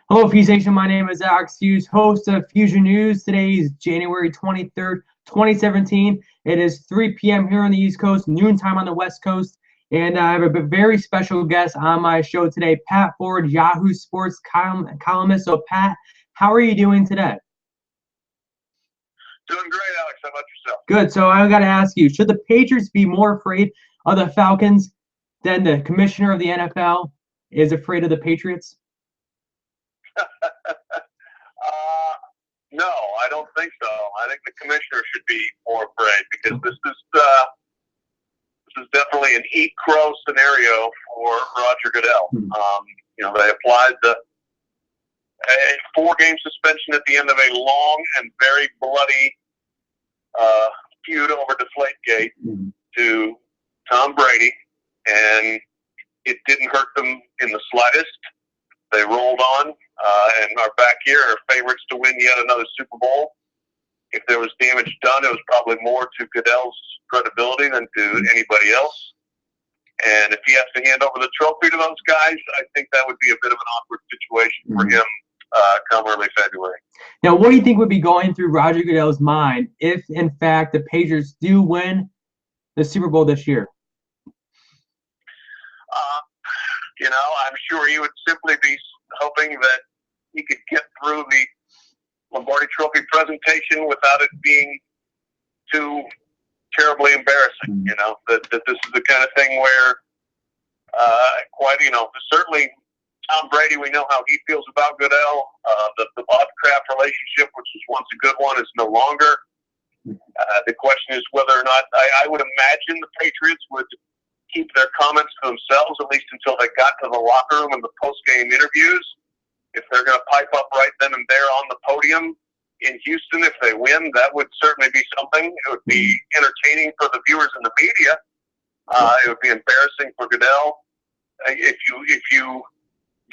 Hello, Feuzion. My name is Alex Hughes, host of Feuzion News. Today is January 23rd, 2017. It is 3 p.m. here on the East Coast, noontime on the West Coast. And I have a very special guest on my show today, Pat Forde, Yahoo Sports columnist. So, Pat, how are you doing today? Doing great, Alex. How about yourself? Good. So, I got to ask you, should the Patriots be more afraid of the Falcons than the commissioner of the NFL is afraid of the Patriots? No, I don't think so. I think the commissioner should be more afraid because this is definitely an eat crow scenario for Roger Goodell. They applied a 4-game suspension at the end of a long and very bloody feud over Deflategate to Tom Brady, and it didn't hurt them in the slightest. They rolled on and are back here, are favorites to win yet another Super Bowl. If there was damage done, it was probably more to Goodell's credibility than to anybody else. And if he has to hand over the trophy to those guys, I think that would be a bit of an awkward situation for him come early February. Now, what do you think would be going through Roger Goodell's mind if, in fact, the Patriots do win the Super Bowl this year? I'm sure he would simply be hoping that he could get through the Lombardi Trophy presentation without it being too terribly embarrassing. That this is the kind of thing where, certainly Tom Brady, we know how he feels about Goodell. The Lovecraft relationship, which was once a good one, is no longer. The question is whether or not, I would imagine the Patriots would keep their comments to themselves, at least until they got to the locker room and the post-game interviews. If they're going to pipe up right then and there on the podium in Houston, if they win, that would certainly be something. It would be entertaining for the viewers and the media. It would be embarrassing for Goodell. If you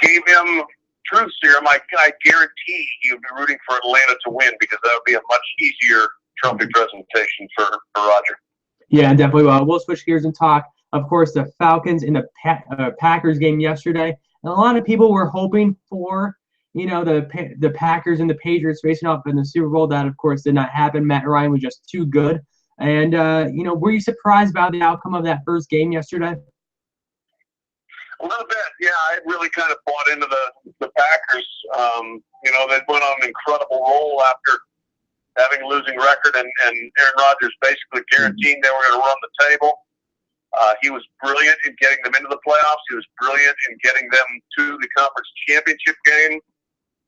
gave him truth serum, I guarantee he would be rooting for Atlanta to win because that would be a much easier trophy presentation for Roger. Yeah, definitely. We'll switch gears and talk, of course, the Falcons in the Packers game yesterday. And a lot of people were hoping for, the Packers and the Patriots facing off in the Super Bowl. That, of course, did not happen. Matt Ryan was just too good. And, were you surprised about the outcome of that first game yesterday? A little bit, yeah. I really kind of bought into the Packers. They went on an incredible roll after having a losing record, and Aaron Rodgers basically guaranteeing they were going to run the table. He was brilliant in getting them into the playoffs. He was brilliant in getting them to the conference championship game,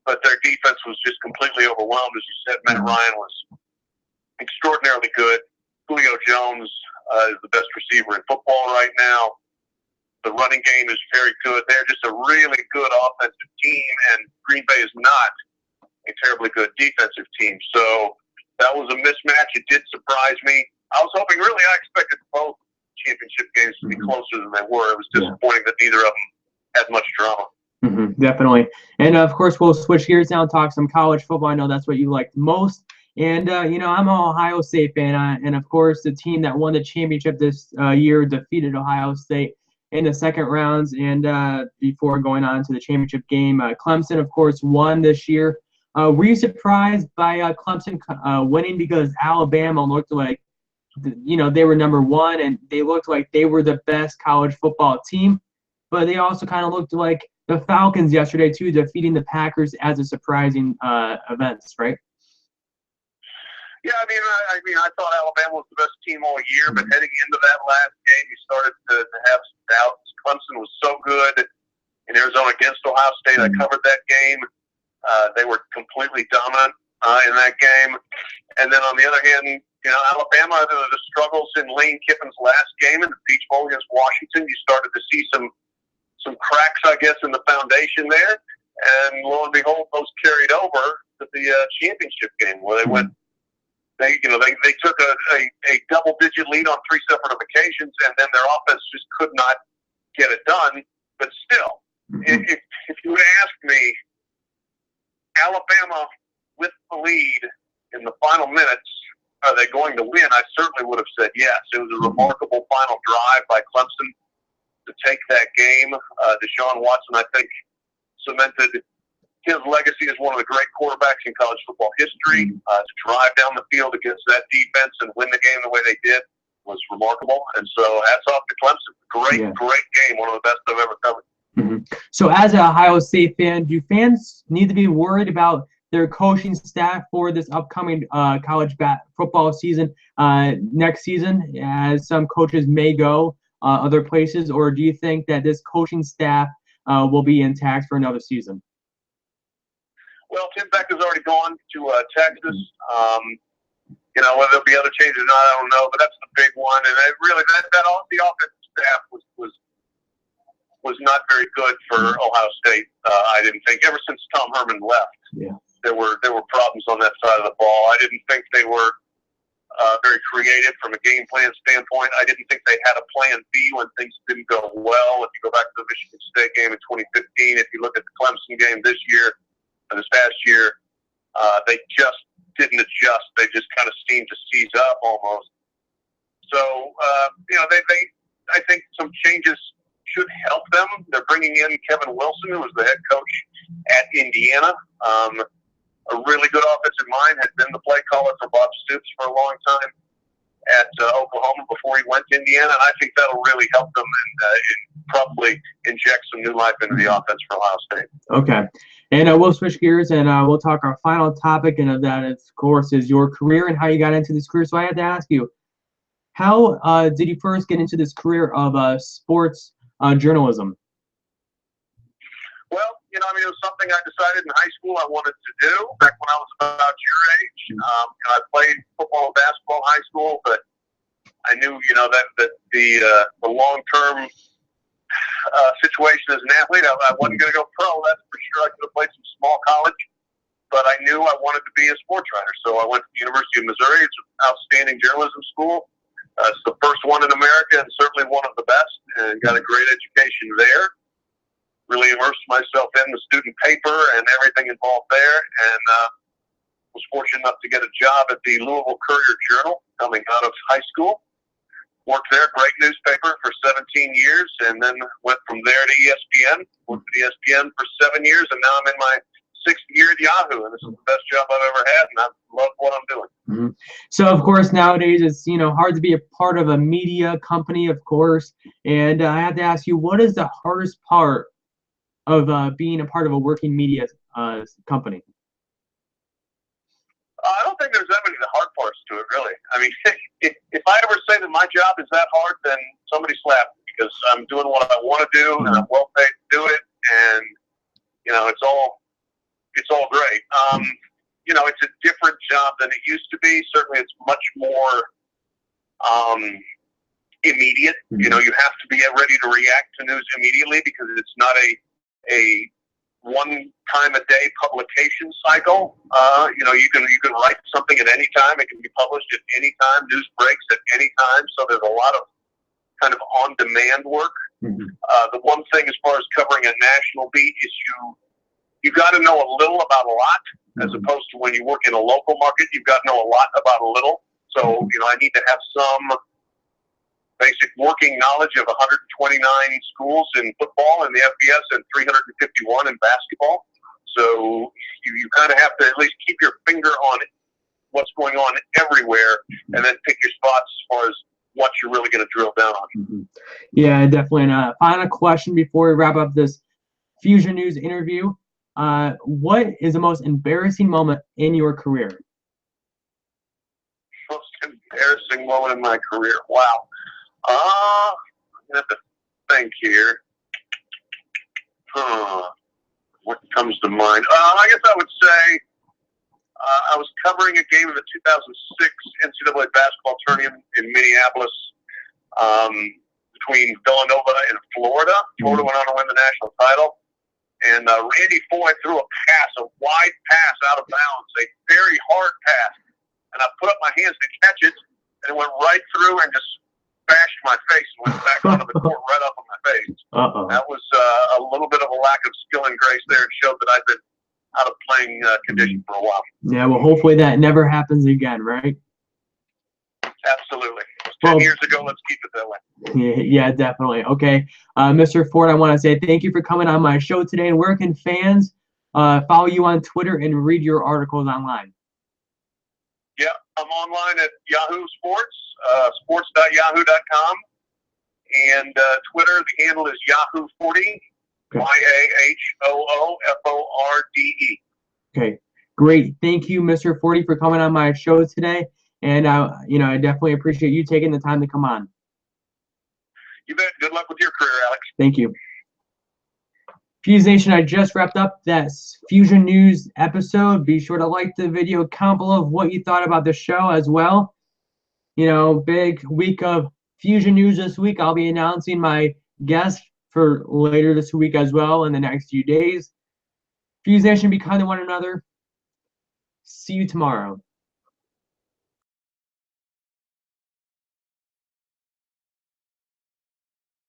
but their defense was just completely overwhelmed. As you said, Matt Ryan was extraordinarily good. Julio Jones is the best receiver in football right now. The running game is very good. They're just a really good offensive team, and Green Bay is not a terribly good defensive team. So that was a mismatch. It did surprise me. I was hoping, really, I expected both championship games to be closer than they were. It was disappointing that neither of them had much drama. Definitely. And, of course, we'll switch gears now and talk some college football. I know that's what you like most. And, I'm an Ohio State fan. And, of course, the team that won the championship this year defeated Ohio State in the second rounds and before going on to the championship game. Clemson, of course, won this year. Were you surprised by Clemson winning because Alabama looked like, they were number one and they looked like they were the best college football team, but they also kind of looked like the Falcons yesterday too, defeating the Packers as a surprising events, right? Yeah, I thought Alabama was the best team all year, but heading into that last game, you started to have some doubts. Clemson was so good in Arizona against Ohio State. I covered that game. They were completely dominant in that game. And then on the other hand, Alabama, the struggles in Lane Kiffin's last game in the Peach Bowl against Washington, you started to see some cracks, I guess, in the foundation there. And lo and behold, those carried over to the championship game where they went. They took a double-digit lead on 3 separate occasions, and then their offense just could not get it done. But still, if you asked me, Alabama with the lead in the final minutes, are they going to win? I certainly would have said yes. It was a remarkable final drive by Clemson to take that game. Deshaun Watson, I think, cemented his legacy as one of the great quarterbacks in college football history. To drive down the field against that defense and win the game the way they did was remarkable. And so hats off to Clemson. Great game. One of the best I've ever covered. So as an Ohio State fan, do fans need to be worried about their coaching staff for this upcoming college football season next season, as some coaches may go other places, or do you think that this coaching staff will be intact for another season? Well, Tim Beck has already gone to Texas. You know, whether there'll be other changes or not, I don't know, but that's the big one. And it really, the offensive staff was not very good for Ohio State. I didn't think, ever since Tom Herman left. There were problems on that side of the ball. I didn't think they were very creative from a game plan standpoint. I didn't think they had a plan B when things didn't go well. If you go back to the Michigan State game in 2015, if you look at the Clemson game this past year, they just didn't adjust. They just kind of seemed to seize up almost. So, you know, I think some changes should help them. They're bringing in Kevin Wilson, who was the head coach at Indiana. A really good offensive mind, had been the play caller for Bob Stoops for a long time at Oklahoma before he went to Indiana, and I think that'll really help them and probably inject some new life into the offense for Ohio State. Okay, and we'll switch gears and we'll talk our final topic, and that, of course, is your career and how you got into this career. So I have to ask you, how did you first get into this career of sports journalism? Well, you know, I mean, it was something I decided in high school I wanted to do back when I was about your age. I played football and basketball in high school, but I knew, you know, that the long-term situation as an athlete, I wasn't going to go pro. That's for sure. I could have played some small college, but I knew I wanted to be a sports writer. So I went to the University of Missouri. It's an outstanding journalism school. It's the first one in America and certainly one of the best, and got a great education there. Really immersed myself in the student paper and everything involved there, and was fortunate enough to get a job at the Louisville Courier-Journal coming out of high school. Worked there, great newspaper, for 17 years, and then went from there to ESPN. Worked at ESPN for 7 years, and now I'm in my 6th year at Yahoo, and this is the best job I've ever had, and I love what I'm doing. So, of course, nowadays it's, you know, hard to be a part of a media company, of course, and I have to ask you, what is the hardest part of being a part of a working media company? I don't think there's that many hard parts to it, really. I mean, if I ever say that my job is that hard, then somebody slap me, because I'm doing what I want to do, and I'm well paid to do it, and, you know, it's all great. You know, it's a different job than it used to be. Certainly it's much more immediate. You know, you have to be ready to react to news immediately, because it's not a one time a day publication cycle. You know, you can write something at any time. It can be published at any time. News breaks at any time. So there's a lot of kind of on demand work. The one thing as far as covering a national beat is you got to know a little about a lot, as opposed to when you work in a local market, you've got to know a lot about a little. So, you know, I need to have some basic working knowledge of 129 schools in football in the FBS and 351 in basketball. So you kind of have to at least keep your finger on what's going on everywhere, and then pick your spots as far as what you're really going to drill down on. Yeah, definitely. And final question before we wrap up this Feuzion News interview. What is the most embarrassing moment in your career? Most embarrassing moment in my career? Wow. I have to think here. What comes to mind? I guess I would say I was covering a game in the 2006 NCAA basketball tournament in Minneapolis between Villanova and Florida. Florida went on to win the national title. And Randy Foy threw a wide pass out of bounds, a very hard pass. And I put up my hands to catch it, and it went right through and just bashed my face and went back onto the court right up on my face. That was a little bit of a lack of skill and grace there, and showed that I've been out of playing condition for a while. Yeah, well, hopefully that never happens again, right? Absolutely. 10 years ago, let's keep it that way. Yeah, definitely. Okay. Mr. Forde, I want to say thank you for coming on my show today. And where can fans follow you on Twitter and read your articles online. Yeah, I'm online at Yahoo Sports, sports.yahoo.com. And Twitter, the handle is Yahoo Forde, YAHOOFORDE. Okay, great. Thank you, Mr. Forde, for coming on my show today. And I definitely appreciate you taking the time to come on. You bet. Good luck with your career, Alex. Thank you. Fuse Nation, I just wrapped up that Feuzion News episode. Be sure to like the video, comment below what you thought about the show as well. Big week of Feuzion News this week. I'll be announcing my guest for later this week as well in the next few days. Fuse Nation, be kind to one another. See you tomorrow.